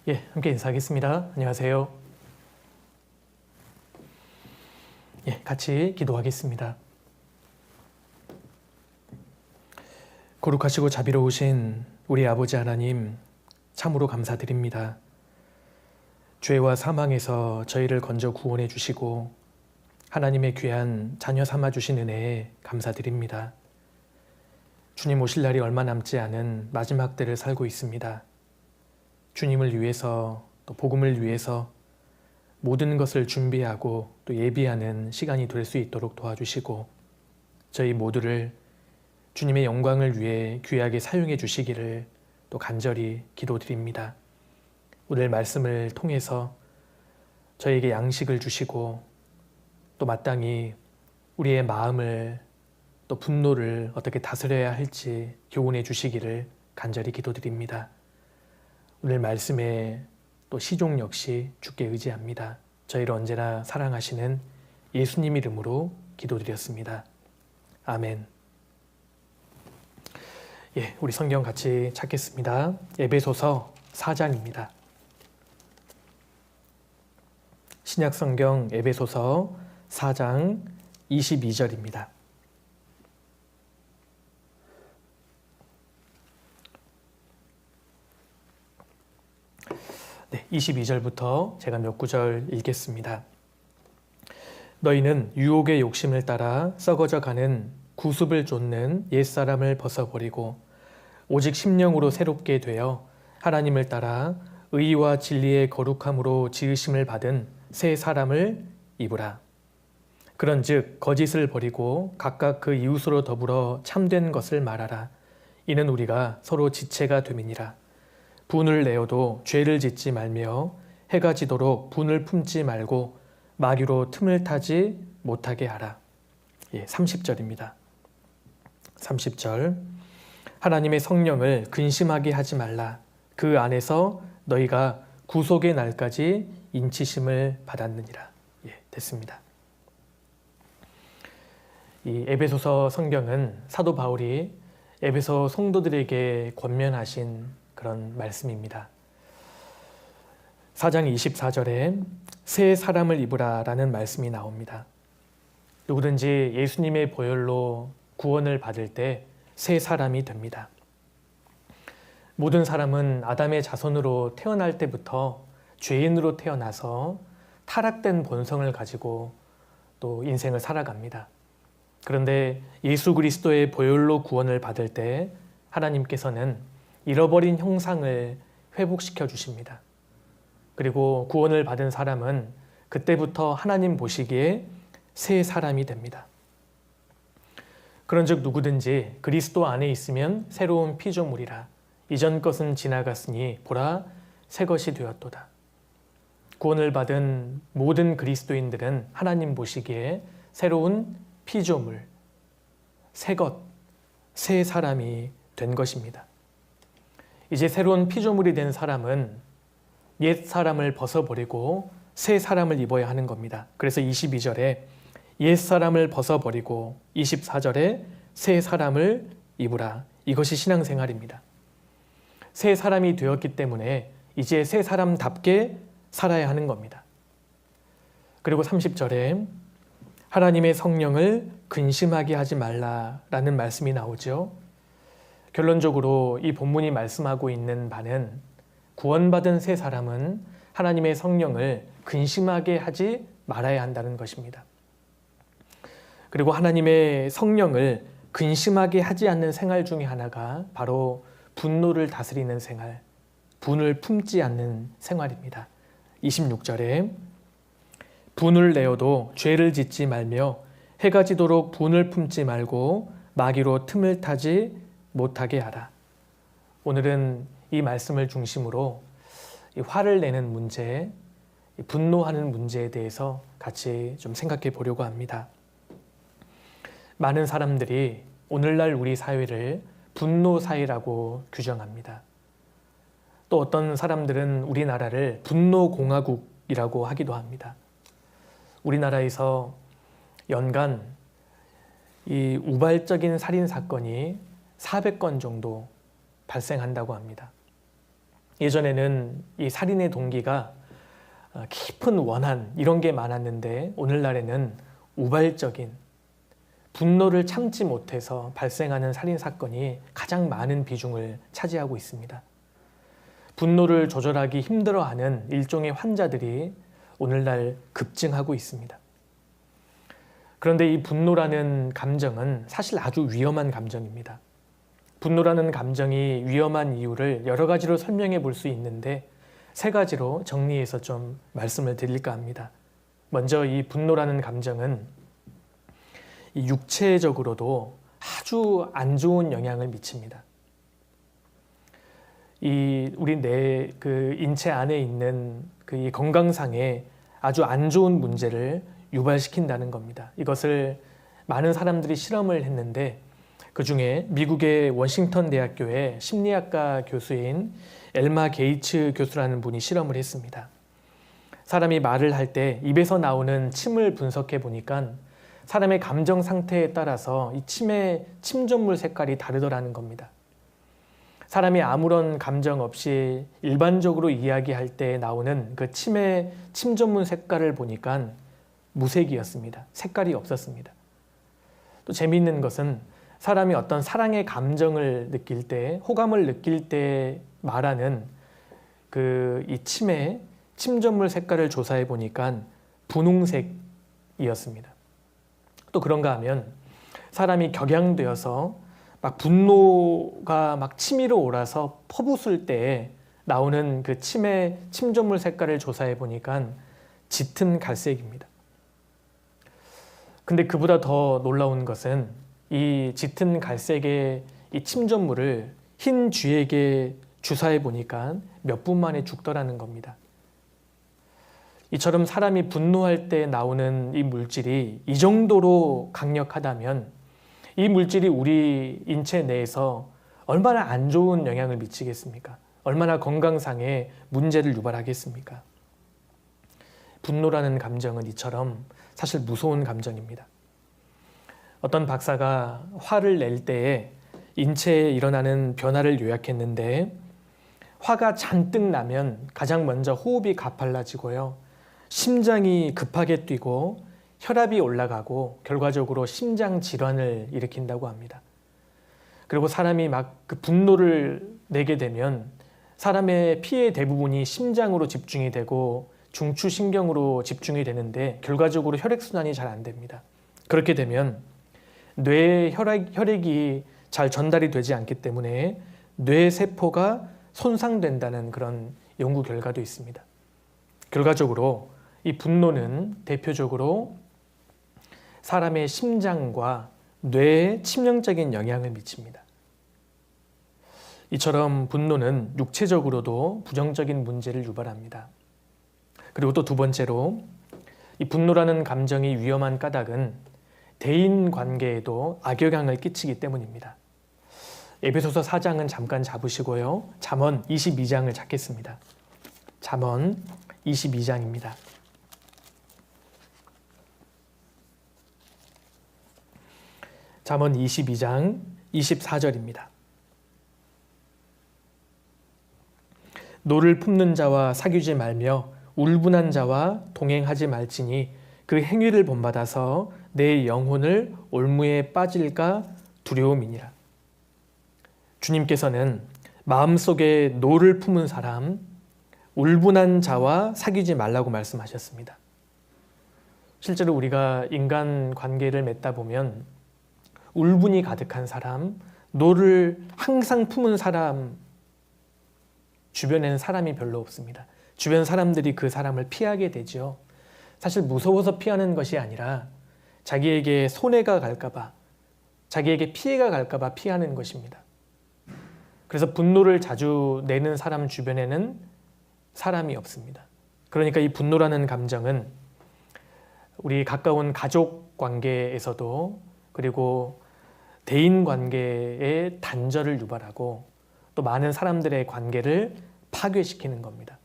함께 인사하겠습니다. 안녕하세요. 같이 기도하겠습니다. 거룩하시고 자비로우신 우리 아버지 하나님, 참으로 감사드립니다. 죄와 사망에서 저희를 건져 구원해 주시고 하나님의 귀한 자녀 삼아 주신 은혜에 감사드립니다. 주님 오실 날이 얼마 남지 않은 마지막 때를 살고 있습니다. 주님을 위해서, 또 복음을 위해서 모든 것을 준비하고 또 예비하는 시간이 될 수 있도록 도와주시고 저희 모두를 주님의 영광을 위해 귀하게 사용해 주시기를 또 간절히 기도드립니다. 오늘 말씀을 통해서 저에게 양식을 주시고 또 마땅히 우리의 마음을 또 분노를 어떻게 다스려야 할지 교훈해 주시기를 간절히 기도드립니다. 오늘 말씀에 또 시종 역시 주께 의지합니다. 저희를 언제나 사랑하시는 예수님 이름으로 기도드렸습니다. 아멘. 우리 성경 같이 찾겠습니다. 에베소서 4장입니다. 신약 성경 에베소서 4장 22절입니다. 22절부터 제가 몇 구절 읽겠습니다. 너희는 유혹의 욕심을 따라 썩어져 가는 구습을 쫓는 옛사람을 벗어버리고 오직 심령으로 새롭게 되어 하나님을 따라 의와 진리의 거룩함으로 지으심을 받은 새 사람을 입으라. 그런즉 거짓을 버리고 각각 그 이웃으로 더불어 참된 것을 말하라. 이는 우리가 서로 지체가 됨이니라. 분을 내어도 죄를 짓지 말며 해가 지도록 분을 품지 말고 마귀로 틈을 타지 못하게 하라. 30절입니다. 30절. 하나님의 성령을 근심하게 하지 말라. 그 안에서 너희가 구속의 날까지 인치심을 받았느니라. 됐습니다. 이 에베소서 성경은 사도 바울이 에베소 성도들에게 권면하신 그런 말씀입니다. 4장 24절에 새 사람을 입으라 라는 말씀이 나옵니다. 누구든지 예수님의 보혈로 구원을 받을 때 새 사람이 됩니다. 모든 사람은 아담의 자손으로 태어날 때부터 죄인으로 태어나서 타락된 본성을 가지고 또 인생을 살아갑니다. 그런데 예수 그리스도의 보혈로 구원을 받을 때 하나님께서는 잃어버린 형상을 회복시켜 주십니다. 그리고 구원을 받은 사람은 그때부터 하나님 보시기에 새 사람이 됩니다. 그런즉 누구든지 그리스도 안에 있으면 새로운 피조물이라. 이전 것은 지나갔으니 보라 새 것이 되었도다. 구원을 받은 모든 그리스도인들은 하나님 보시기에 새로운 피조물, 새 것, 새 사람이 된 것입니다. 이제 새로운 피조물이 된 사람은 옛 사람을 벗어버리고 새 사람을 입어야 하는 겁니다. 그래서 22절에 옛 사람을 벗어버리고 24절에 새 사람을 입으라. 이것이 신앙생활입니다. 새 사람이 되었기 때문에 이제 새 사람답게 살아야 하는 겁니다. 그리고 30절에 하나님의 성령을 근심하게 하지 말라라는 말씀이 나오죠. 결론적으로 이 본문이 말씀하고 있는 바는 구원받은 새 사람은 하나님의 성령을 근심하게 하지 말아야 한다는 것입니다. 그리고 하나님의 성령을 근심하게 하지 않는 생활 중에 하나가 바로 분노를 다스리는 생활, 분을 품지 않는 생활입니다. 26절에 분을 내어도 죄를 짓지 말며 해가 지도록 분을 품지 말고 마귀로 틈을 타지 못하게 하라. 오늘은 이 말씀을 중심으로 화를 내는 문제, 분노하는 문제에 대해서 같이 좀 생각해 보려고 합니다. 많은 사람들이 오늘날 우리 사회를 분노 사회라고 규정합니다. 또 어떤 사람들은 우리나라를 분노 공화국이라고 하기도 합니다. 우리나라에서 연간 이 우발적인 살인 사건이 400건 정도 발생한다고 합니다. 예전에는 이 살인의 동기가 깊은 원한 이런 게 많았는데 오늘날에는 우발적인 분노를 참지 못해서 발생하는 살인 사건이 가장 많은 비중을 차지하고 있습니다. 분노를 조절하기 힘들어하는 일종의 환자들이 오늘날 급증하고 있습니다. 그런데 이 분노라는 감정은 사실 아주 위험한 감정입니다. 분노라는 감정이 위험한 이유를 여러 가지로 설명해 볼 수 있는데 세 가지로 정리해서 좀 말씀을 드릴까 합니다. 먼저 이 분노라는 감정은 이 육체적으로도 아주 안 좋은 영향을 미칩니다. 우리 그 인체 안에 있는 이 건강상에 아주 안 좋은 문제를 유발시킨다는 겁니다. 이것을 많은 사람들이 실험을 했는데 그 중에 미국의 워싱턴 대학교의 심리학과 교수인 엘마 게이츠 교수라는 분이 실험을 했습니다. 사람이 말을 할 때 입에서 나오는 침을 분석해 보니까 사람의 감정 상태에 따라서 이 침의 침전물 색깔이 다르더라는 겁니다. 사람이 아무런 감정 없이 일반적으로 이야기할 때 나오는 그 침의 침전물 색깔을 보니까 무색이었습니다. 색깔이 없었습니다. 또 재미있는 것은 사람이 어떤 사랑의 감정을 느낄 때, 호감을 느낄 때 말하는 이 침의 침전물 색깔을 조사해 보니까 분홍색이었습니다. 또 그런가 하면 사람이 격양되어서 막 분노가 막 치밀어 올라서 퍼붓을 때 나오는 그 침의 침전물 색깔을 조사해 보니까 짙은 갈색입니다. 근데 그보다 더 놀라운 것은 이 짙은 갈색의 이 침전물을 흰 쥐에게 주사해 보니까 몇 분 만에 죽더라는 겁니다. 이처럼 사람이 분노할 때 나오는 이 물질이 이 정도로 강력하다면 이 물질이 우리 인체 내에서 얼마나 안 좋은 영향을 미치겠습니까? 얼마나 건강상의 문제를 유발하겠습니까? 분노라는 감정은 이처럼 사실 무서운 감정입니다. 어떤 박사가 화를 낼 때에 인체에 일어나는 변화를 요약했는데 화가 잔뜩 나면 가장 먼저 호흡이 가팔라지고요. 심장이 급하게 뛰고 혈압이 올라가고 결과적으로 심장 질환을 일으킨다고 합니다. 그리고 사람이 막 그 분노를 내게 되면 사람의 피의 대부분이 심장으로 집중이 되고 중추신경으로 집중이 되는데 결과적으로 혈액순환이 잘 안 됩니다. 그렇게 되면 뇌에 혈액이 잘 전달이 되지 않기 때문에 뇌세포가 손상된다는 그런 연구 결과도 있습니다. 결과적으로 이 분노는 대표적으로 사람의 심장과 뇌에 치명적인 영향을 미칩니다. 이처럼 분노는 육체적으로도 부정적인 문제를 유발합니다. 그리고 또 두 번째로 이 분노라는 감정이 위험한 까닭은 대인 관계에도 악영향을 끼치기 때문입니다. 에베소서 4장은 잠깐 잡으시고요. 잠언 22장을 찾겠습니다. 잠언 22장입니다. 잠언 22장 24절입니다. 노를 품는 자와 사귀지 말며 울분한 자와 동행하지 말지니 그 행위를 본받아서 내 영혼을 올무에 빠질까 두려움이니라. 주님께서는 마음속에 노를 품은 사람, 울분한 자와 사귀지 말라고 말씀하셨습니다. 실제로 우리가 인간 관계를 맺다 보면 울분이 가득한 사람, 노를 항상 품은 사람, 주변에는 사람이 별로 없습니다. 주변 사람들이 그 사람을 피하게 되죠. 사실 무서워서 피하는 것이 아니라 자기에게 손해가 갈까봐, 자기에게 피해가 갈까봐 피하는 것입니다. 그래서 분노를 자주 내는 사람 주변에는 사람이 없습니다. 그러니까 이 분노라는 감정은 우리 가까운 가족 관계에서도 그리고 대인 관계의 단절을 유발하고 또 많은 사람들의 관계를 파괴시키는 겁니다.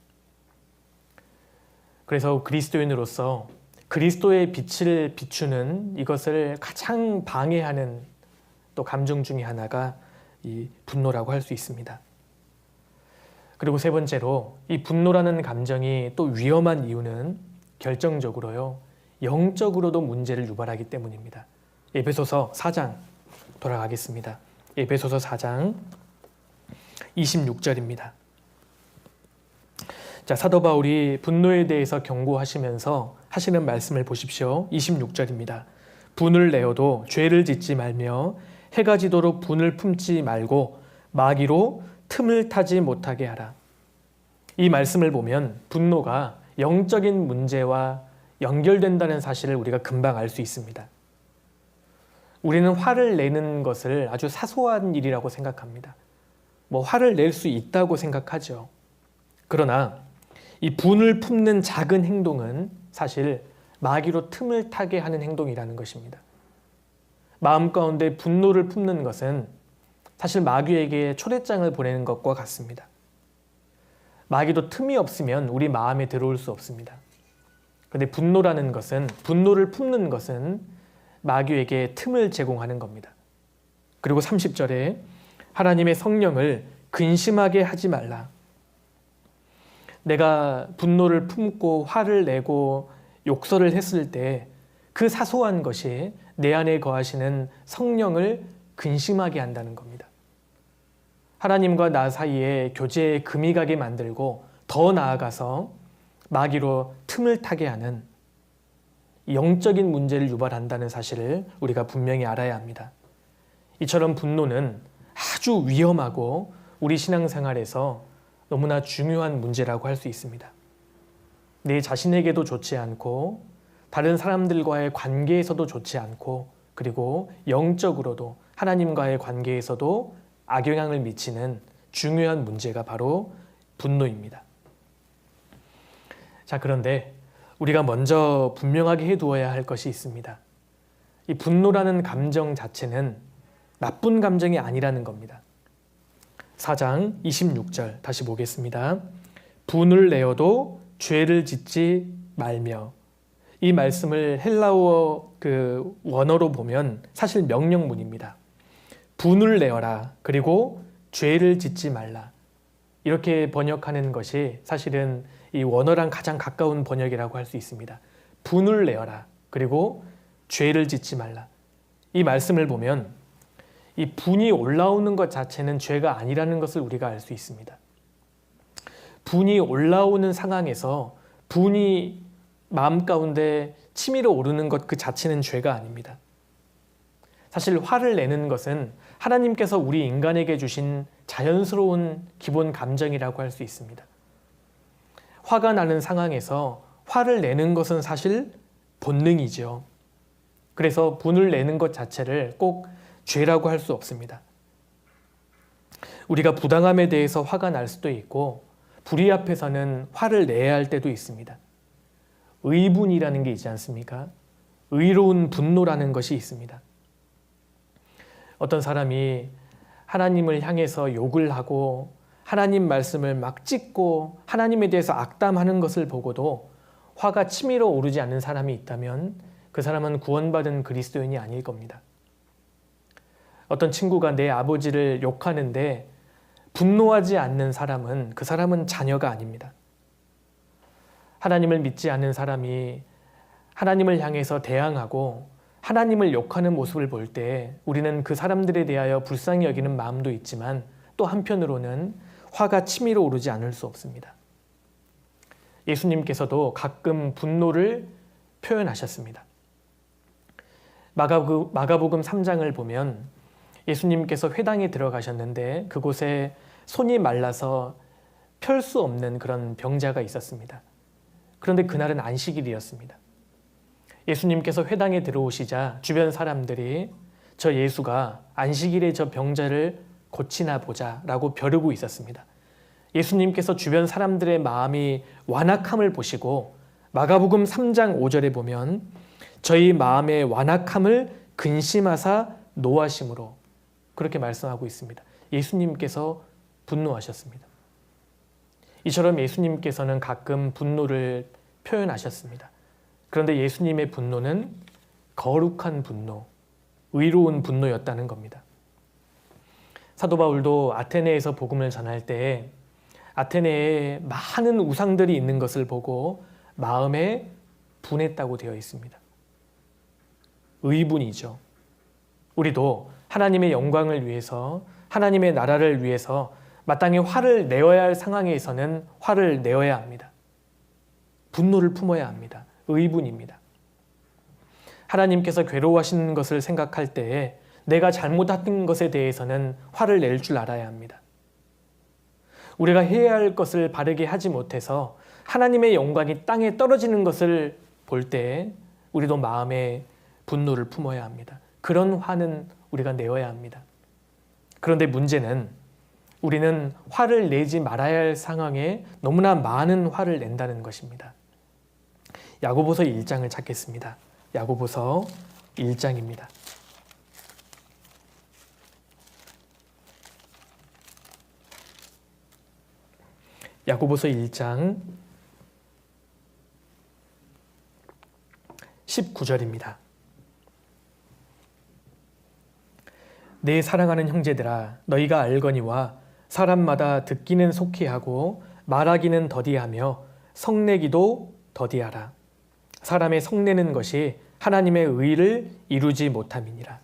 그래서 그리스도인으로서 그리스도의 빛을 비추는 이것을 가장 방해하는 또 감정 중에 하나가 이 분노라고 할 수 있습니다. 그리고 세 번째로 이 분노라는 감정이 또 위험한 이유는 결정적으로요, 영적으로도 문제를 유발하기 때문입니다. 에베소서 4장 돌아가겠습니다. 에베소서 4장 26절입니다. 자, 사도 바울이 분노에 대해서 경고하시면서 하시는 말씀을 보십시오. 26절입니다. 분을 내어도 죄를 짓지 말며 해가 지도록 분을 품지 말고 마귀로 틈을 타지 못하게 하라. 이 말씀을 보면 분노가 영적인 문제와 연결된다는 사실을 우리가 금방 알 수 있습니다. 우리는 화를 내는 것을 아주 사소한 일이라고 생각합니다. 화를 낼 수 있다고 생각하죠. 그러나 이 분을 품는 작은 행동은 사실 마귀로 틈을 타게 하는 행동이라는 것입니다. 마음 가운데 분노를 품는 것은 사실 마귀에게 초대장을 보내는 것과 같습니다. 마귀도 틈이 없으면 우리 마음에 들어올 수 없습니다. 그런데 분노를 품는 것은 마귀에게 틈을 제공하는 겁니다. 그리고 30절에 하나님의 성령을 근심하게 하지 말라. 내가 분노를 품고 화를 내고 욕설을 했을 때 그 사소한 것이 내 안에 거하시는 성령을 근심하게 한다는 겁니다. 하나님과 나 사이에 교제에 금이 가게 만들고 더 나아가서 마귀로 틈을 타게 하는 영적인 문제를 유발한다는 사실을 우리가 분명히 알아야 합니다. 이처럼 분노는 아주 위험하고 우리 신앙생활에서 너무나 중요한 문제라고 할 수 있습니다. 내 자신에게도 좋지 않고 다른 사람들과의 관계에서도 좋지 않고 그리고 영적으로도 하나님과의 관계에서도 악영향을 미치는 중요한 문제가 바로 분노입니다. 자, 그런데 우리가 먼저 분명하게 해두어야 할 것이 있습니다. 이 분노라는 감정 자체는 나쁜 감정이 아니라는 겁니다. 4장 26절 다시 보겠습니다. 분을 내어도 죄를 짓지 말며. 이 말씀을 헬라어 원어로 보면 사실 명령문입니다. 분을 내어라. 그리고 죄를 짓지 말라. 이렇게 번역하는 것이 사실은 이 원어랑 가장 가까운 번역이라고 할 수 있습니다. 분을 내어라. 그리고 죄를 짓지 말라. 이 말씀을 보면 이 분이 올라오는 것 자체는 죄가 아니라는 것을 우리가 알 수 있습니다. 분이 올라오는 상황에서 분이 마음 가운데 치밀어 오르는 것 그 자체는 죄가 아닙니다. 사실 화를 내는 것은 하나님께서 우리 인간에게 주신 자연스러운 기본 감정이라고 할 수 있습니다. 화가 나는 상황에서 화를 내는 것은 사실 본능이죠. 그래서 분을 내는 것 자체를 꼭 죄라고 할 수 없습니다. 우리가 부당함에 대해서 화가 날 수도 있고 불의 앞에서는 화를 내야 할 때도 있습니다. 의분이라는 게 있지 않습니까? 의로운 분노라는 것이 있습니다. 어떤 사람이 하나님을 향해서 욕을 하고 하나님 말씀을 막 찢고 하나님에 대해서 악담하는 것을 보고도 화가 치밀어 오르지 않는 사람이 있다면 그 사람은 구원받은 그리스도인이 아닐 겁니다. 어떤 친구가 내 아버지를 욕하는데 분노하지 않는 사람은 그 사람은 자녀가 아닙니다. 하나님을 믿지 않는 사람이 하나님을 향해서 대항하고 하나님을 욕하는 모습을 볼 때 우리는 그 사람들에 대하여 불쌍히 여기는 마음도 있지만 또 한편으로는 화가 치밀어 오르지 않을 수 없습니다. 예수님께서도 가끔 분노를 표현하셨습니다. 마가복음 3장을 보면 예수님께서 회당에 들어가셨는데 그곳에 손이 말라서 펼 수 없는 그런 병자가 있었습니다. 그런데 그날은 안식일이었습니다. 예수님께서 회당에 들어오시자 주변 사람들이 저 예수가 안식일에 저 병자를 고치나 보자라고 벼르고 있었습니다. 예수님께서 주변 사람들의 마음이 완악함을 보시고 마가복음 3장 5절에 보면 저희 마음의 완악함을 근심하사 노하심으로 그렇게 말씀하고 있습니다. 예수님께서 분노하셨습니다. 이처럼 예수님께서는 가끔 분노를 표현하셨습니다. 그런데 예수님의 분노는 거룩한 분노, 의로운 분노였다는 겁니다. 사도 바울도 아테네에서 복음을 전할 때에 아테네에 많은 우상들이 있는 것을 보고 마음에 분했다고 되어 있습니다. 의분이죠. 우리도 하나님의 영광을 위해서, 하나님의 나라를 위해서 마땅히 화를 내어야 할 상황에서는 화를 내어야 합니다. 분노를 품어야 합니다. 의분입니다. 하나님께서 괴로워하시는 것을 생각할 때에 내가 잘못한 것에 대해서는 화를 낼 줄 알아야 합니다. 우리가 해야 할 것을 바르게 하지 못해서 하나님의 영광이 땅에 떨어지는 것을 볼 때 우리도 마음에 분노를 품어야 합니다. 그런 화는 우리가 내어야 합니다. 그런데 문제는 우리는 화를 내지 말아야 할 상황에 너무나 많은 화를 낸다는 것입니다. 야고보서 1장을 찾겠습니다. 야고보서 1장입니다. 야고보서 1장 19절입니다. 내 사랑하는 형제들아, 너희가 알거니와 사람마다 듣기는 속히 하고 말하기는 더디하며 성내기도 더디하라. 사람의 성내는 것이 하나님의 의를 이루지 못함이니라.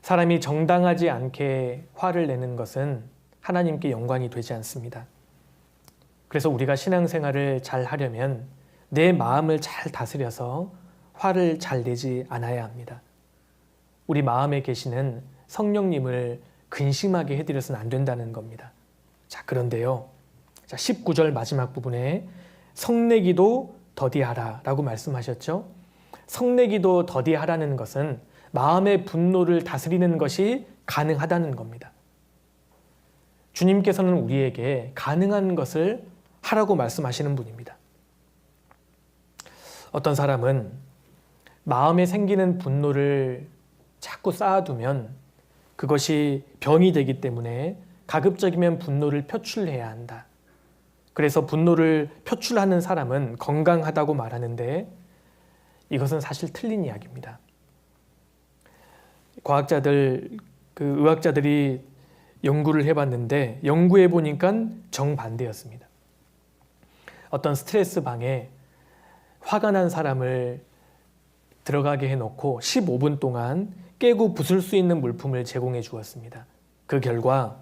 사람이 정당하지 않게 화를 내는 것은 하나님께 영광이 되지 않습니다. 그래서 우리가 신앙생활을 잘 하려면 내 마음을 잘 다스려서 화를 잘 내지 않아야 합니다. 우리 마음에 계시는 성령님을 근심하게 해드려서는 안 된다는 겁니다. 자, 그런데요. 19절 마지막 부분에 성내기도 더디하라 라고 말씀하셨죠. 성내기도 더디하라는 것은 마음의 분노를 다스리는 것이 가능하다는 겁니다. 주님께서는 우리에게 가능한 것을 하라고 말씀하시는 분입니다. 어떤 사람은 마음에 생기는 분노를 자꾸 쌓아두면 그것이 병이 되기 때문에 가급적이면 분노를 표출해야 한다. 그래서 분노를 표출하는 사람은 건강하다고 말하는데 이것은 사실 틀린 이야기입니다. 의학자들이 연구를 해봤는데 연구해 보니까 정반대였습니다. 어떤 스트레스 방에 화가 난 사람을 들어가게 해놓고 15분 동안 깨고 부술 수 있는 물품을 제공해 주었습니다. 그 결과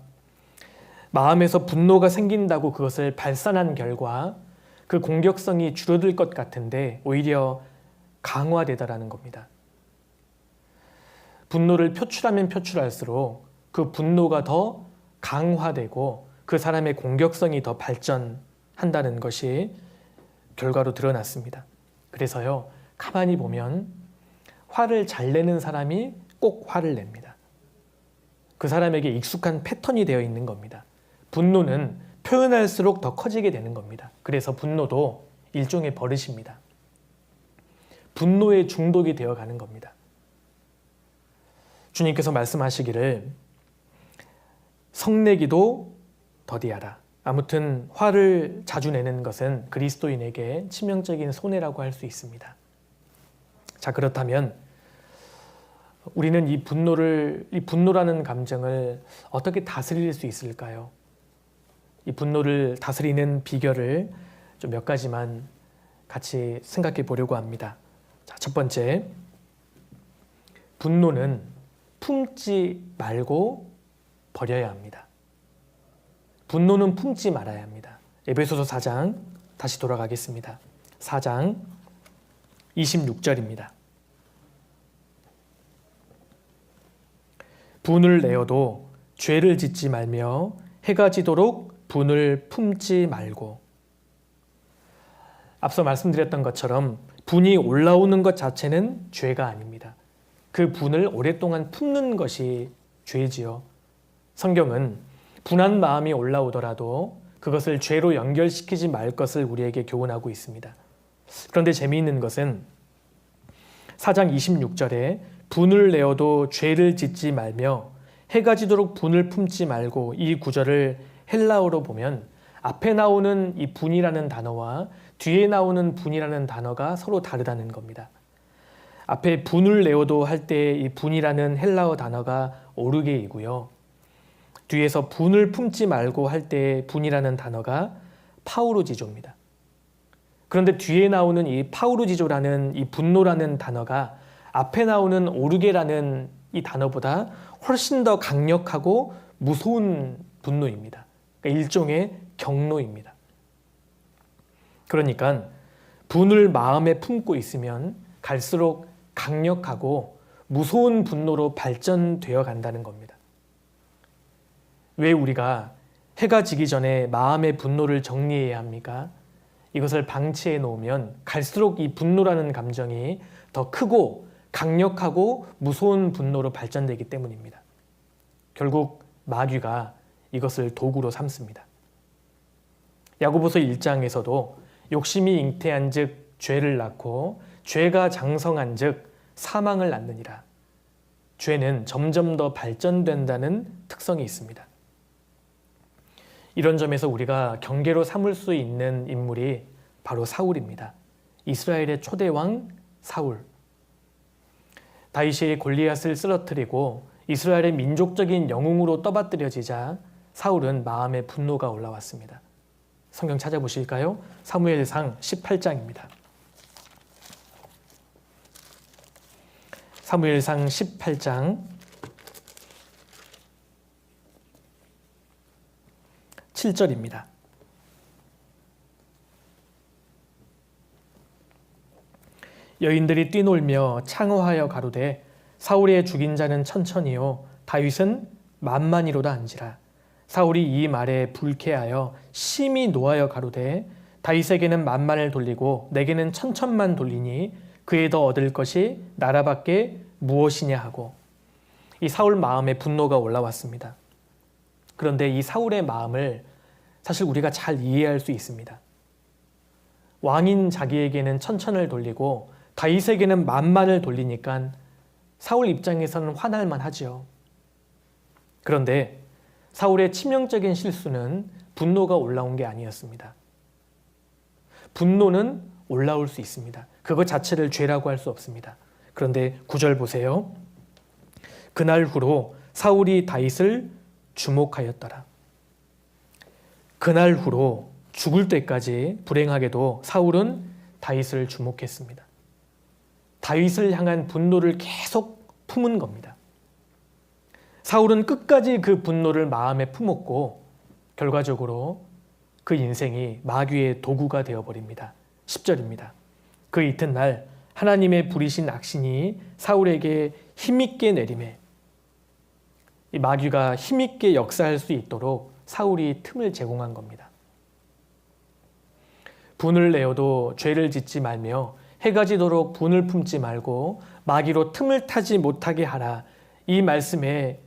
마음에서 분노가 생긴다고 그것을 발산한 결과 그 공격성이 줄어들 것 같은데 오히려 강화되더라는 겁니다. 분노를 표출하면 표출할수록 그 분노가 더 강화되고 그 사람의 공격성이 더 발전한다는 것이 결과로 드러났습니다. 그래서요, 가만히 보면 화를 잘 내는 사람이 꼭 화를 냅니다. 그 사람에게 익숙한 패턴이 되어 있는 겁니다. 분노는 표현할수록 더 커지게 되는 겁니다. 그래서 분노도 일종의 버릇입니다. 분노에 중독이 되어 가는 겁니다. 주님께서 말씀하시기를 성내기도 더디하라. 아무튼 화를 자주 내는 것은 그리스도인에게 치명적인 손해라고 할 수 있습니다. 자, 그렇다면 우리는 이 분노라는 감정을 어떻게 다스릴 수 있을까요? 이 분노를 다스리는 비결을 좀 몇 가지만 같이 생각해 보려고 합니다. 자, 첫 번째, 분노는 품지 말고 버려야 합니다. 분노는 품지 말아야 합니다. 에베소서 4장 다시 돌아가겠습니다. 4장 26절입니다. 분을 내어도 죄를 짓지 말며 해가 지도록 분을 품지 말고. 앞서 말씀드렸던 것처럼 분이 올라오는 것 자체는 죄가 아닙니다. 그 분을 오랫동안 품는 것이 죄지요. 성경은 분한 마음이 올라오더라도 그것을 죄로 연결시키지 말 것을 우리에게 교훈하고 있습니다. 그런데 재미있는 것은 4장 26절에 분을 내어도 죄를 짓지 말며 해가 지도록 분을 품지 말고, 이 구절을 헬라어로 보면 앞에 나오는 이 분이라는 단어와 뒤에 나오는 분이라는 단어가 서로 다르다는 겁니다. 앞에 분을 내어도 할 때 이 분이라는 헬라어 단어가 오르게이고요. 뒤에서 분을 품지 말고 할 때 분이라는 단어가 파우로지조입니다. 그런데 뒤에 나오는 이 파우로지조라는 이 분노라는 단어가 앞에 나오는 오르게라는 이 단어보다 훨씬 더 강력하고 무서운 분노입니다. 그러니까 일종의 경노입니다. 그러니까 분을 마음에 품고 있으면 갈수록 강력하고 무서운 분노로 발전되어 간다는 겁니다. 왜 우리가 해가 지기 전에 마음의 분노를 정리해야 합니까? 이것을 방치해 놓으면 갈수록 이 분노라는 감정이 더 크고 강력하고 무서운 분노로 발전되기 때문입니다. 결국 마귀가 이것을 도구로 삼습니다. 야고보서 1장에서도 욕심이 잉태한 즉 죄를 낳고 죄가 장성한 즉 사망을 낳느니라. 죄는 점점 더 발전된다는 특성이 있습니다. 이런 점에서 우리가 경계로 삼을 수 있는 인물이 바로 사울입니다. 이스라엘의 초대왕 사울. 다윗이 골리앗을 쓰러뜨리고 이스라엘의 민족적인 영웅으로 떠받들여지자 사울은 마음에 분노가 올라왔습니다. 성경 찾아보실까요? 사무엘상 18장입니다. 사무엘상 18장 7절입니다. 여인들이 뛰놀며 창호하여 가로되 사울의 죽인 자는 천천히요 다윗은 만만이로다 한지라. 사울이 이 말에 불쾌하여 심히 노하여 가로되 다윗에게는 만만을 돌리고 내게는 천천만 돌리니 그에 더 얻을 것이 나라밖에 무엇이냐 하고. 이 사울 마음에 분노가 올라왔습니다. 그런데 이 사울의 마음을 사실 우리가 잘 이해할 수 있습니다. 왕인 자기에게는 천천을 돌리고 다윗에게는 만만을 돌리니까 사울 입장에서는 화날만 하지요. 그런데 사울의 치명적인 실수는 분노가 올라온 게 아니었습니다. 분노는 올라올 수 있습니다. 그것 자체를 죄라고 할 수 없습니다. 그런데 9절 보세요. 그날 후로 사울이 다윗을 주목하였더라. 그날 후로 죽을 때까지 불행하게도 사울은 다윗을 주목했습니다. 다윗을 향한 분노를 계속 품은 겁니다. 사울은 끝까지 그 분노를 마음에 품었고 결과적으로 그 인생이 마귀의 도구가 되어버립니다. 10절입니다. 그 이튿날 하나님의 부리신 악신이 사울에게 힘있게 내리매. 이 마귀가 힘있게 역사할 수 있도록 사울이 틈을 제공한 겁니다. 분을 내어도 죄를 짓지 말며 해가 지도록 분을 품지 말고 마귀로 틈을 타지 못하게 하라. 이 말씀에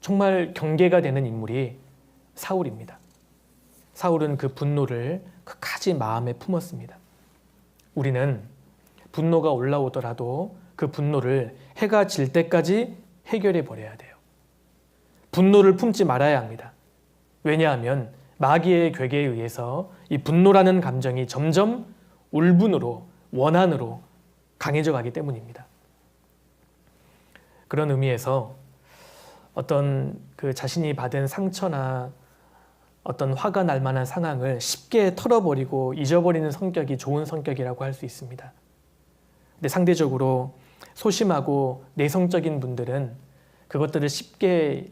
정말 경계가 되는 인물이 사울입니다. 사울은 그 분노를 끝까지 마음에 품었습니다. 우리는 분노가 올라오더라도 그 분노를 해가 질 때까지 해결해 버려야 돼요. 분노를 품지 말아야 합니다. 왜냐하면 마귀의 괴계에 의해서 이 분노라는 감정이 점점 울분으로 원한으로 강해져 가기 때문입니다. 그런 의미에서 어떤 그 자신이 받은 상처나 어떤 화가 날 만한 상황을 쉽게 털어버리고 잊어버리는 성격이 좋은 성격이라고 할 수 있습니다. 근데 상대적으로 소심하고 내성적인 분들은 그것들을 쉽게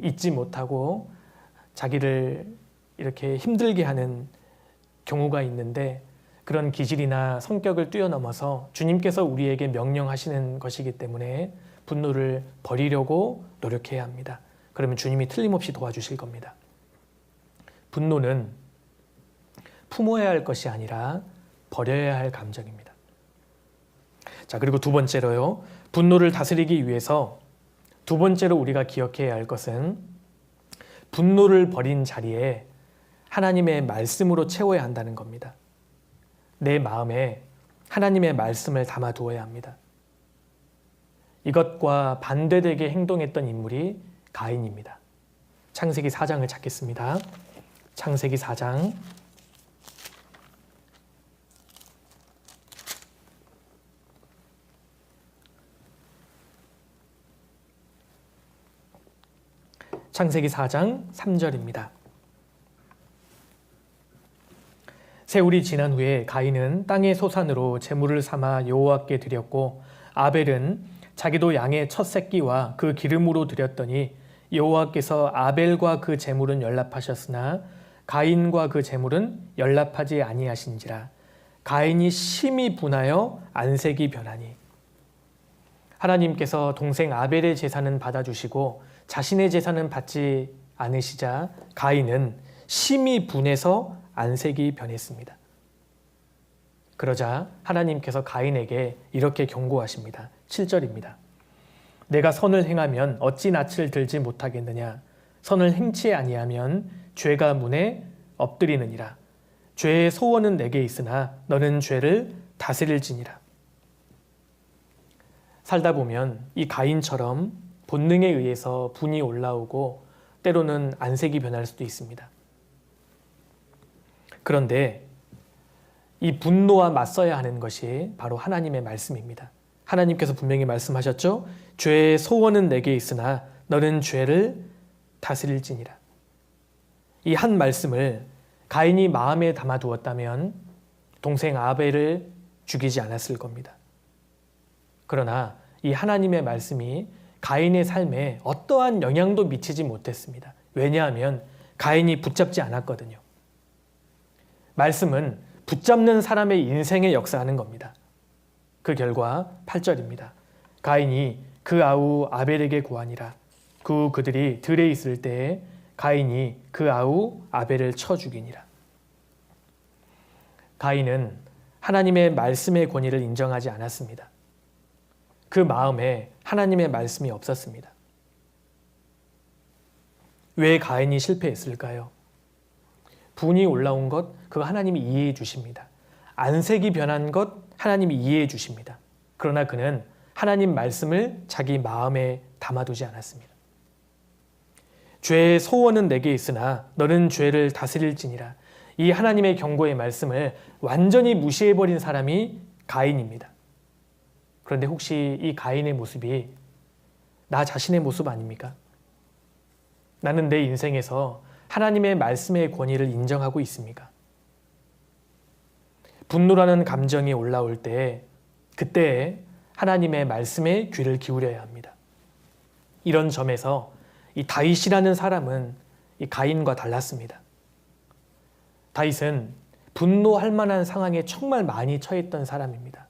잊지 못하고 자기를 이렇게 힘들게 하는 경우가 있는데 그런 기질이나 성격을 뛰어넘어서 주님께서 우리에게 명령하시는 것이기 때문에 분노를 버리려고 노력해야 합니다. 그러면 주님이 틀림없이 도와주실 겁니다. 분노는 품어야 할 것이 아니라 버려야 할 감정입니다. 자, 그리고 두 번째로요. 분노를 다스리기 위해서 두 번째로 우리가 기억해야 할 것은 분노를 버린 자리에 하나님의 말씀으로 채워야 한다는 겁니다. 내 마음에 하나님의 말씀을 담아두어야 합니다. 이것과 반대되게 행동했던 인물이 가인입니다. 창세기 4장을 찾겠습니다. 창세기 4장 창세기 4장 3절입니다. 세월이 지난 후에 가인은 땅의 소산으로 제물을 삼아 여호와께 드렸고 아벨은 자기도 양의 첫 새끼와 그 기름으로 드렸더니 여호와께서 아벨과 그 제물은 연락하셨으나 가인과 그 제물은 연락하지 아니하신지라. 가인이 심히 분하여 안색이 변하니. 하나님께서 동생 아벨의 제사는 받아주시고 자신의 제사는 받지 않으시자 가인은 심히 분해서 안색이 변했습니다. 그러자 하나님께서 가인에게 이렇게 경고하십니다. 7절입니다. 내가 선을 행하면 어찌 낯을 들지 못하겠느냐. 선을 행치 아니하면 죄가 문에 엎드리느니라. 죄의 소원은 내게 있으나 너는 죄를 다스릴지니라. 살다 보면 이 가인처럼 본능에 의해서 분이 올라오고 때로는 안색이 변할 수도 있습니다. 그런데 이 분노와 맞서야 하는 것이 바로 하나님의 말씀입니다. 하나님께서 분명히 말씀하셨죠. 죄의 소원은 내게 있으나 너는 죄를 다스릴지니라. 이 한 말씀을 가인이 마음에 담아두었다면 동생 아벨을 죽이지 않았을 겁니다. 그러나 이 하나님의 말씀이 가인의 삶에 어떠한 영향도 미치지 못했습니다. 왜냐하면 가인이 붙잡지 않았거든요. 말씀은 붙잡는 사람의 인생에 역사하는 겁니다. 그 결과 8절입니다. 가인이 그 아우 아벨에게 고하니라. 그 후 그들이 들에 있을 때에 가인이 그 아우 아벨을 쳐 죽이니라. 가인은 하나님의 말씀의 권위를 인정하지 않았습니다. 그 마음에 하나님의 말씀이 없었습니다. 왜 가인이 실패했을까요? 분이 올라온 것, 그거 하나님이 이해해 주십니다. 안색이 변한 것, 하나님이 이해해 주십니다. 그러나 그는 하나님 말씀을 자기 마음에 담아두지 않았습니다. 죄의 소원은 내게 있으나 너는 죄를 다스릴지니라. 이 하나님의 경고의 말씀을 완전히 무시해버린 사람이 가인입니다. 그런데 혹시 이 가인의 모습이 나 자신의 모습 아닙니까? 나는 내 인생에서 하나님의 말씀의 권위를 인정하고 있습니까? 분노라는 감정이 올라올 때 그때 하나님의 말씀에 귀를 기울여야 합니다. 이런 점에서 이 다윗이라는 사람은 이 가인과 달랐습니다. 다윗은 분노할 만한 상황에 정말 많이 처했던 사람입니다.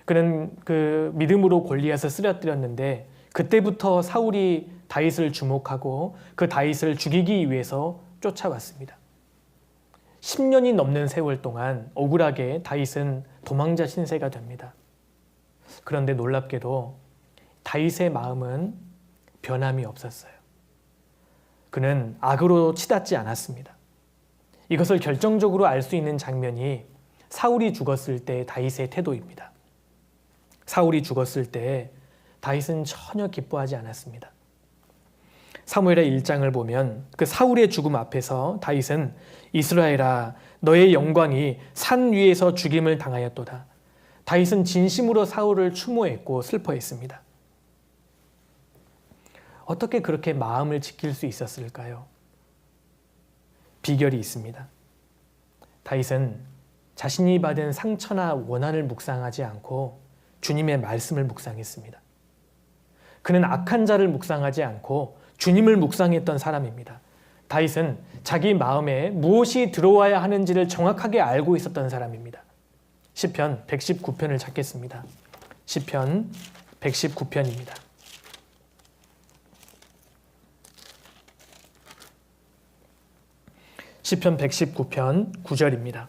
그는 그 믿음으로 골리앗을 쓰러뜨렸는데 그때부터 사울이 다윗을 주목하고 그 다윗을 죽이기 위해서 쫓아왔습니다. 10년이 넘는 세월 동안 억울하게 다윗은 도망자 신세가 됩니다. 그런데 놀랍게도 다윗의 마음은 변함이 없었어요. 그는 악으로 치닫지 않았습니다. 이것을 결정적으로 알 수 있는 장면이 사울이 죽었을 때 다윗의 태도입니다. 사울이 죽었을 때 다윗은 전혀 기뻐하지 않았습니다. 사무엘의 1장을 보면 그 사울의 죽음 앞에서 다윗은 이스라엘아 너의 영광이 산 위에서 죽임을 당하였도다. 다윗은 진심으로 사울을 추모했고 슬퍼했습니다. 어떻게 그렇게 마음을 지킬 수 있었을까요? 비결이 있습니다. 다윗은 자신이 받은 상처나 원한을 묵상하지 않고 주님의 말씀을 묵상했습니다. 그는 악한 자를 묵상하지 않고 주님을 묵상했던 사람입니다. 다윗은 자기 마음에 무엇이 들어와야 하는지를 정확하게 알고 있었던 사람입니다. 시편 119편을 찾겠습니다. 시편 119편입니다. 시편 119편 9절입니다.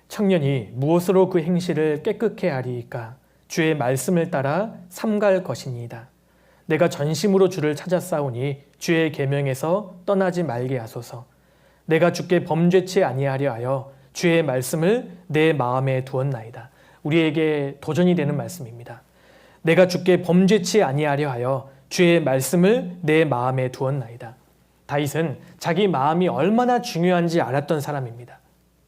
청년이 무엇으로 그 행실을 깨끗게 하리이까? 주의 말씀을 따라 삼갈 것이니이다. 내가 전심으로 주를 찾았사오니 주의 계명에서 떠나지 말게 하소서. 내가 주께 범죄치 아니하려 하여 주의 말씀을 내 마음에 두었나이다. 우리에게 도전이 되는 말씀입니다. 내가 주께 범죄치 아니하려 하여 주의 말씀을 내 마음에 두었나이다. 다윗은 자기 마음이 얼마나 중요한지 알았던 사람입니다.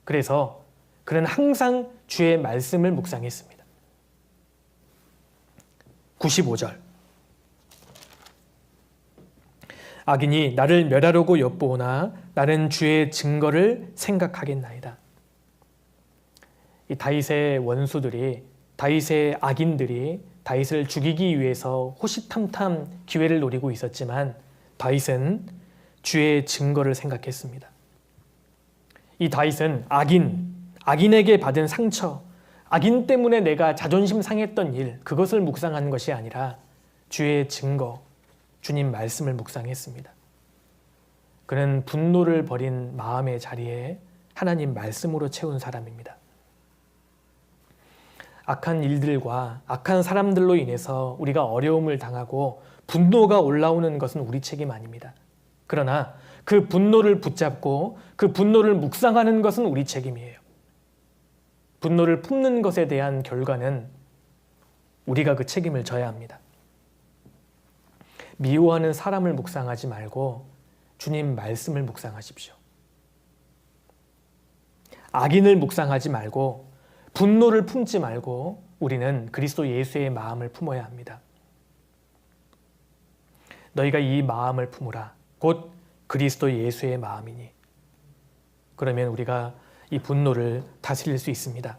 그래서 그는 항상 주의 말씀을 묵상했습니다. 95절. 악인이 나를 멸하려고 엿보오나 나는 주의 증거를 생각하겠나이다. 이 다윗의 원수들이, 다윗의 악인들이 다윗을 죽이기 위해서 호시탐탐 기회를 노리고 있었지만 다윗은 주의 증거를 생각했습니다. 이 다윗은 악인에게 받은 상처, 악인 때문에 내가 자존심 상했던 일, 그것을 묵상한 것이 아니라 주의 증거, 주님 말씀을 묵상했습니다. 그는 분노를 버린 마음의 자리에 하나님 말씀으로 채운 사람입니다. 악한 일들과 악한 사람들로 인해서 우리가 어려움을 당하고 분노가 올라오는 것은 우리 책임 아닙니다. 그러나 그 분노를 붙잡고 그 분노를 묵상하는 것은 우리 책임이에요. 분노를 품는 것에 대한 결과는 우리가 그 책임을 져야 합니다. 미워하는 사람을 묵상하지 말고 주님 말씀을 묵상하십시오. 악인을 묵상하지 말고 분노를 품지 말고 우리는 그리스도 예수의 마음을 품어야 합니다. 너희가 이 마음을 품으라. 곧 그리스도 예수의 마음이니. 그러면 우리가 이 분노를 다스릴 수 있습니다.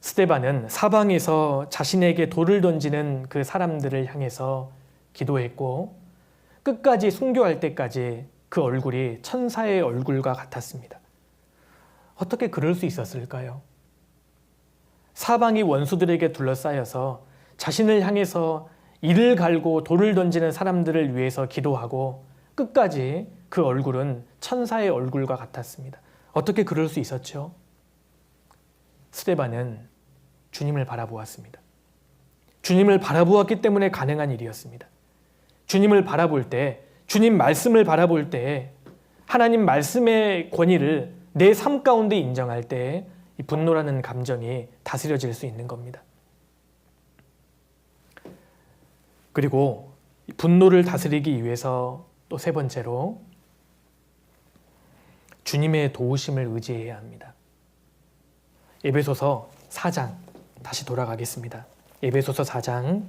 스데반은 사방에서 자신에게 돌을 던지는 그 사람들을 향해서 기도했고 끝까지 순교할 때까지 그 얼굴이 천사의 얼굴과 같았습니다. 어떻게 그럴 수 있었을까요? 사방이 원수들에게 둘러싸여서 자신을 향해서 이를 갈고 돌을 던지는 사람들을 위해서 기도하고 끝까지 그 얼굴은 천사의 얼굴과 같았습니다. 어떻게 그럴 수 있었죠? 스데반은 주님을 바라보았습니다. 주님을 바라보았기 때문에 가능한 일이었습니다. 주님을 바라볼 때, 주님 말씀을 바라볼 때, 하나님 말씀의 권위를 내 삶 가운데 인정할 때 이 분노라는 감정이 다스려질 수 있는 겁니다. 그리고 분노를 다스리기 위해서 또 세 번째로 주님의 도우심을 의지해야 합니다. 에베소서 4장 다시 돌아가겠습니다. 에베소서 4장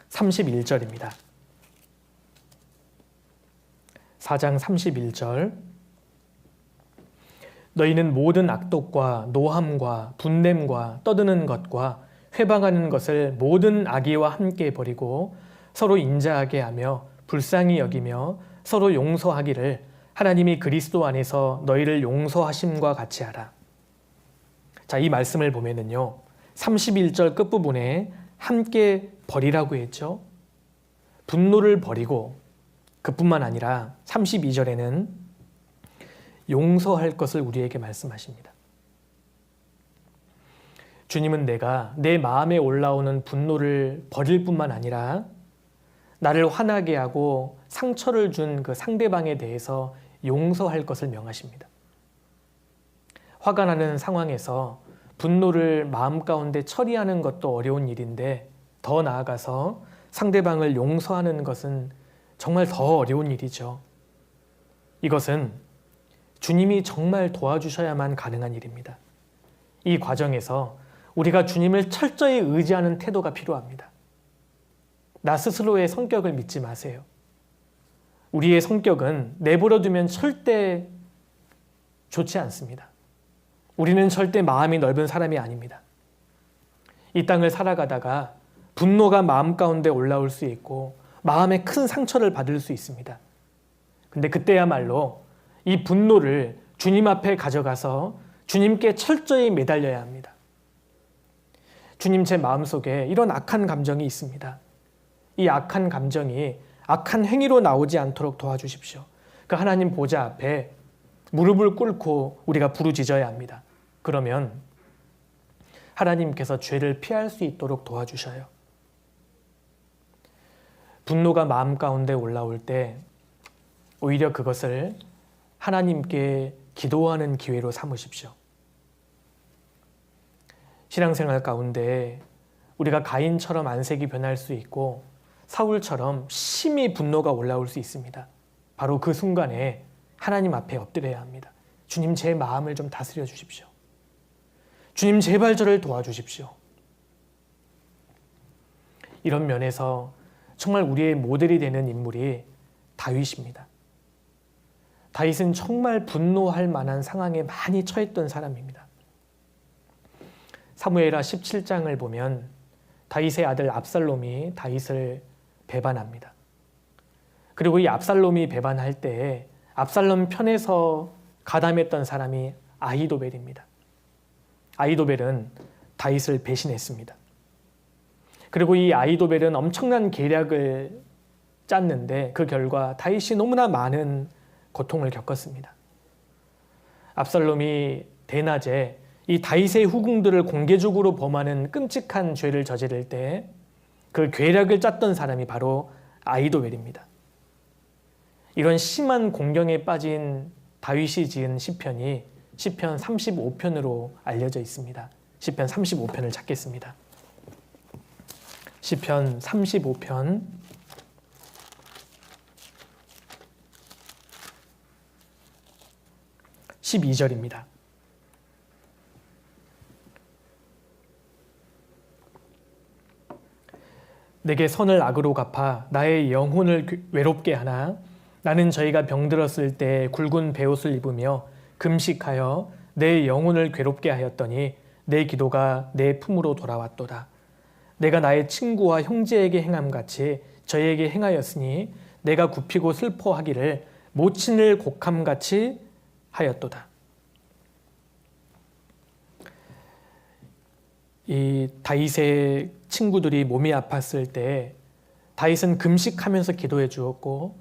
31절입니다. 4장 31절. 너희는 모든 악독과 노함과 분냄과 떠드는 것과 회방하는 것을 모든 악의와 함께 버리고 서로 인자하게 하며 불쌍히 여기며 서로 용서하기를 하나님이 그리스도 안에서 너희를 용서하심과 같이 하라. 자, 이 말씀을 보면은요, 31절 끝부분에 함께 버리라고 했죠. 분노를 버리고 그뿐만 아니라 32절에는 용서할 것을 우리에게 말씀하십니다. 주님은 내가 내 마음에 올라오는 분노를 버릴 뿐만 아니라 나를 화나게 하고 상처를 준 그 상대방에 대해서 용서할 것을 명하십니다. 화가 나는 상황에서 분노를 마음 가운데 처리하는 것도 어려운 일인데 더 나아가서 상대방을 용서하는 것은 정말 더 어려운 일이죠. 이것은 주님이 정말 도와주셔야만 가능한 일입니다. 이 과정에서 우리가 주님을 철저히 의지하는 태도가 필요합니다. 나 스스로의 성격을 믿지 마세요. 우리의 성격은 내버려두면 절대 좋지 않습니다. 우리는 절대 마음이 넓은 사람이 아닙니다. 이 땅을 살아가다가 분노가 마음 가운데 올라올 수 있고 마음에 큰 상처를 받을 수 있습니다. 근데 그때야말로 이 분노를 주님 앞에 가져가서 주님께 철저히 매달려야 합니다. 주님, 제 마음속에 이런 악한 감정이 있습니다. 이 악한 감정이 악한 행위로 나오지 않도록 도와주십시오. 그 하나님 보좌 앞에 무릎을 꿇고 우리가 부르짖어야 합니다. 그러면 하나님께서 죄를 피할 수 있도록 도와주셔요. 분노가 마음 가운데 올라올 때 오히려 그것을 하나님께 기도하는 기회로 삼으십시오. 신앙생활 가운데 우리가 가인처럼 안색이 변할 수 있고 사울처럼 심히 분노가 올라올 수 있습니다. 바로 그 순간에 하나님 앞에 엎드려야 합니다. 주님, 제 마음을 좀 다스려 주십시오. 주님 제발 저를 도와주십시오. 이런 면에서 정말 우리의 모델이 되는 인물이 다윗입니다. 다윗은 정말 분노할 만한 상황에 많이 처했던 사람입니다. 사무엘하 17장을 보면 다윗의 아들 압살롬이 다윗을 배반합니다. 그리고 이 압살롬이 배반할 때에 압살롬 편에서 가담했던 사람이 아히도벨입니다. 아히도벨은 다윗을 배신했습니다. 그리고 이 아히도벨은 엄청난 계략을 짰는데 그 결과 다윗이 너무나 많은 고통을 겪었습니다. 압살롬이 대낮에 이 다윗의 후궁들을 공개적으로 범하는 끔찍한 죄를 저지를 때 그 계략을 짰던 사람이 바로 아히도벨입니다. 이런 심한 공경에 빠진 다윗이 지은 시편이 시편 35편으로 알려져 있습니다. 시편 35편을 찾겠습니다. 시편 35편 12절입니다. 내게 선을 악으로 갚아 나의 영혼을 외롭게 하나 나는 저희가 병들었을 때 굵은 베옷을 입으며 금식하여 내 영혼을 괴롭게 하였더니 내 기도가 내 품으로 돌아왔도다. 내가 나의 친구와 형제에게 행함같이 저희에게 행하였으니 내가 굽히고 슬퍼하기를 모친을 곡함같이 하였도다. 이 다윗의 친구들이 몸이 아팠을 때 다윗은 금식하면서 기도해 주었고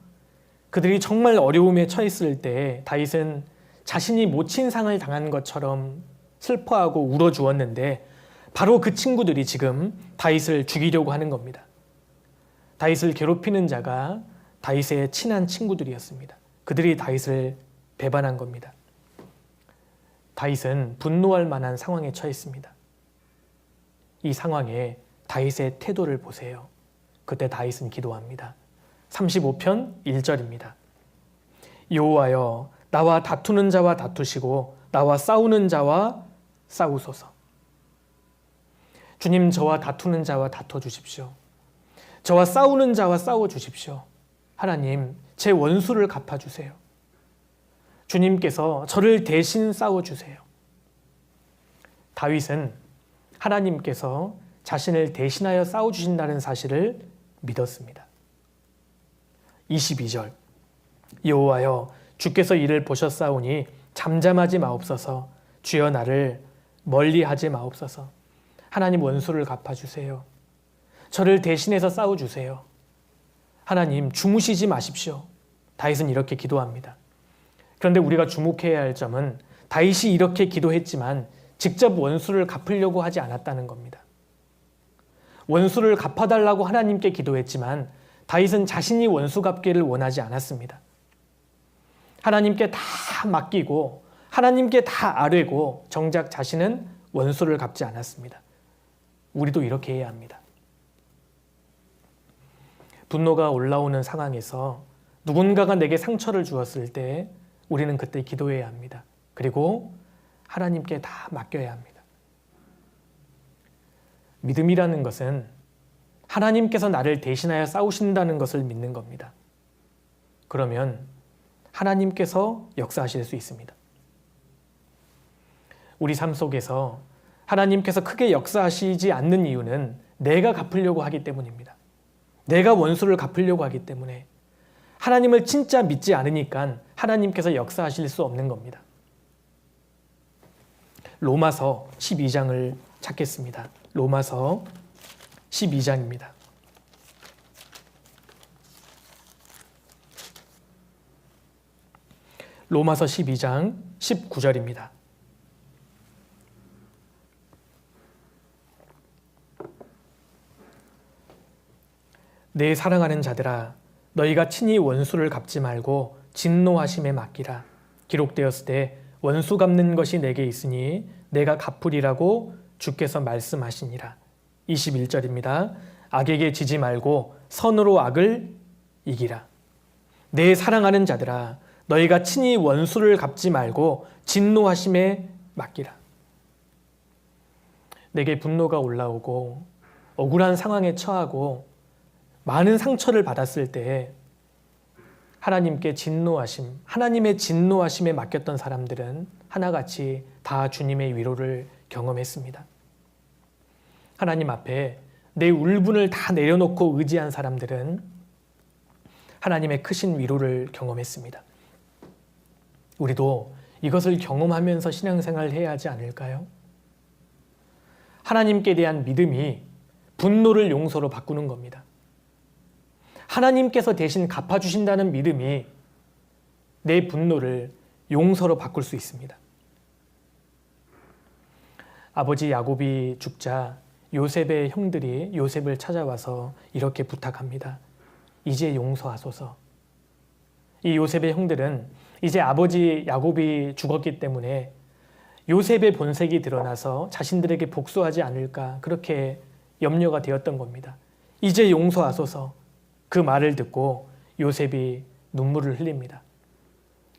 그들이 정말 어려움에 처했을 때 다윗은 자신이 모친상을 당한 것처럼 슬퍼하고 울어 주었는데 바로 그 친구들이 지금 다윗을 죽이려고 하는 겁니다. 다윗을 괴롭히는 자가 다윗의 친한 친구들이었습니다. 그들이 다윗을 배반한 겁니다. 다윗은 분노할 만한 상황에 처했습니다. 이 상황에 다윗의 태도를 보세요. 그때 다윗은 기도합니다. 35편 1절입니다. 여호와여 나와 다투는 자와 다투시고 나와 싸우는 자와 싸우소서. 주님 저와 다투는 자와 다퉈 주십시오. 저와 싸우는 자와 싸워 주십시오. 하나님 제 원수를 갚아 주세요. 주님께서 저를 대신 싸워 주세요. 다윗은 하나님께서 자신을 대신하여 싸워 주신다는 사실을 믿었습니다. 22절 여호와여 주께서 이를 보셨사오니 잠잠하지 마옵소서. 주여 나를 멀리하지 마옵소서. 하나님 원수를 갚아주세요. 저를 대신해서 싸워주세요. 하나님 주무시지 마십시오. 다윗은 이렇게 기도합니다. 그런데 우리가 주목해야 할 점은 다윗이 이렇게 기도했지만 직접 원수를 갚으려고 하지 않았다는 겁니다. 원수를 갚아달라고 하나님께 기도했지만 다윗은 자신이 원수 갚기를 원하지 않았습니다. 하나님께 다 맡기고 하나님께 다 아뢰고 정작 자신은 원수를 갚지 않았습니다. 우리도 이렇게 해야 합니다. 분노가 올라오는 상황에서 누군가가 내게 상처를 주었을 때 우리는 그때 기도해야 합니다. 그리고 하나님께 다 맡겨야 합니다. 믿음이라는 것은 하나님께서 나를 대신하여 싸우신다는 것을 믿는 겁니다. 그러면 하나님께서 역사하실 수 있습니다. 우리 삶 속에서 하나님께서 크게 역사하시지 않는 이유는 내가 갚으려고 하기 때문입니다. 내가 원수를 갚으려고 하기 때문에 하나님을 진짜 믿지 않으니까 하나님께서 역사하실 수 없는 겁니다. 로마서 12장을 찾겠습니다. 로마서 12장입니다. 로마서 12장 19절입니다. 내 사랑하는 자들아 너희가 친히 원수를 갚지 말고 진노하심에 맡기라. 기록되었을 때 원수 갚는 것이 내게 있으니 내가 갚으리라고 주께서 말씀하시니라. 21절입니다. 악에게 지지 말고 선으로 악을 이기라. 내 사랑하는 자들아 너희가 친히 원수를 갚지 말고 진노하심에 맡기라. 내게 분노가 올라오고 억울한 상황에 처하고 많은 상처를 받았을 때 하나님께 진노하심, 하나님의 진노하심에 맡겼던 사람들은 하나같이 다 주님의 위로를 경험했습니다. 하나님 앞에 내 울분을 다 내려놓고 의지한 사람들은 하나님의 크신 위로를 경험했습니다. 우리도 이것을 경험하면서 신앙생활을 해야 하지 않을까요? 하나님께 대한 믿음이 분노를 용서로 바꾸는 겁니다. 하나님께서 대신 갚아주신다는 믿음이 내 분노를 용서로 바꿀 수 있습니다. 아버지 야곱이 죽자 요셉의 형들이 요셉을 찾아와서 이렇게 부탁합니다. 이제 용서하소서. 이 요셉의 형들은 이제 아버지 야곱이 죽었기 때문에 요셉의 본색이 드러나서 자신들에게 복수하지 않을까 그렇게 염려가 되었던 겁니다. 이제 용서하소서. 그 말을 듣고 요셉이 눈물을 흘립니다.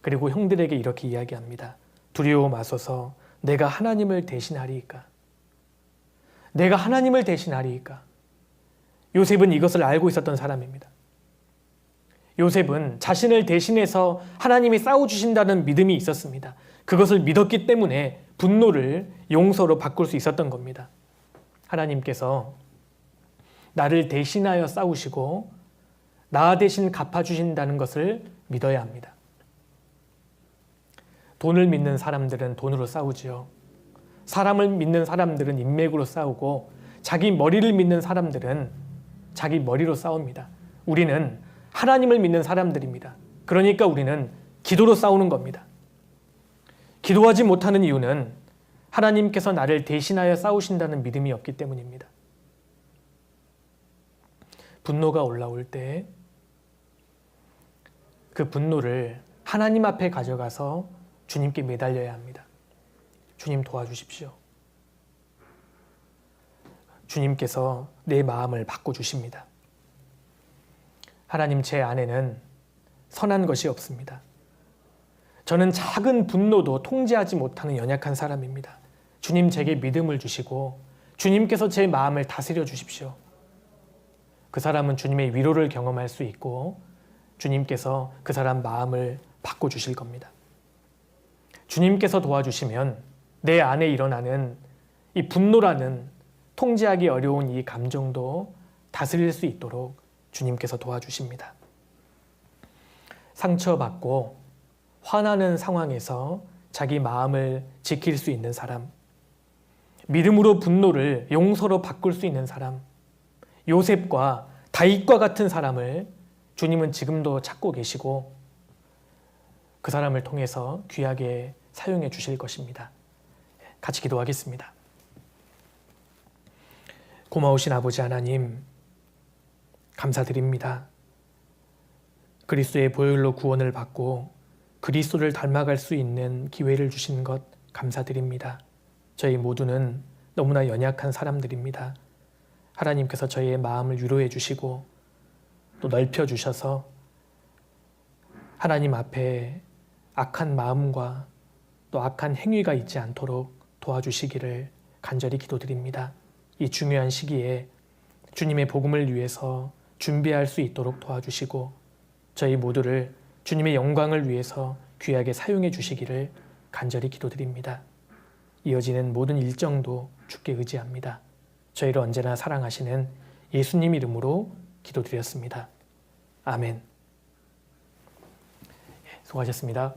그리고 형들에게 이렇게 이야기합니다. 두려워 마소서. 내가 하나님을 대신하리이까. 내가 하나님을 대신하리이까. 요셉은 이것을 알고 있었던 사람입니다. 요셉은 자신을 대신해서 하나님이 싸워주신다는 믿음이 있었습니다. 그것을 믿었기 때문에 분노를 용서로 바꿀 수 있었던 겁니다. 하나님께서 나를 대신하여 싸우시고 나 대신 갚아주신다는 것을 믿어야 합니다. 돈을 믿는 사람들은 돈으로 싸우지요. 사람을 믿는 사람들은 인맥으로 싸우고 자기 머리를 믿는 사람들은 자기 머리로 싸웁니다. 우리는 하나님을 믿는 사람들입니다. 그러니까 우리는 기도로 싸우는 겁니다. 기도하지 못하는 이유는 하나님께서 나를 대신하여 싸우신다는 믿음이 없기 때문입니다. 분노가 올라올 때 그 분노를 하나님 앞에 가져가서 주님께 매달려야 합니다. 주님 도와주십시오. 주님께서 내 마음을 바꿔주십니다. 하나님, 제 안에는 선한 것이 없습니다. 저는 작은 분노도 통제하지 못하는 연약한 사람입니다. 주님, 제게 믿음을 주시고 주님께서 제 마음을 다스려 주십시오. 그 사람은 주님의 위로를 경험할 수 있고 주님께서 그 사람 마음을 바꿔주실 겁니다. 주님께서 도와주시면 내 안에 일어나는 이 분노라는 통제하기 어려운 이 감정도 다스릴 수 있도록 주님께서 도와주십니다. 상처받고 화나는 상황에서 자기 마음을 지킬 수 있는 사람, 믿음으로 분노를 용서로 바꿀 수 있는 사람, 요셉과 다윗과 같은 사람을 주님은 지금도 찾고 계시고 그 사람을 통해서 귀하게 사용해 주실 것입니다. 같이 기도하겠습니다. 고마우신 아버지 하나님, 감사드립니다. 그리스도의 보혈로 구원을 받고 그리스도를 닮아갈 수 있는 기회를 주신 것 감사드립니다. 저희 모두는 너무나 연약한 사람들입니다. 하나님께서 저희의 마음을 위로해 주시고 또 넓혀 주셔서 하나님 앞에 악한 마음과 또 악한 행위가 있지 않도록 도와주시기를 간절히 기도드립니다. 이 중요한 시기에 주님의 복음을 위해서 준비할 수 있도록 도와주시고 저희 모두를 주님의 영광을 위해서 귀하게 사용해 주시기를 간절히 기도드립니다. 이어지는 모든 일정도 주께 의지합니다. 저희를 언제나 사랑하시는 예수님 이름으로 기도드렸습니다. 아멘. 수고하셨습니다.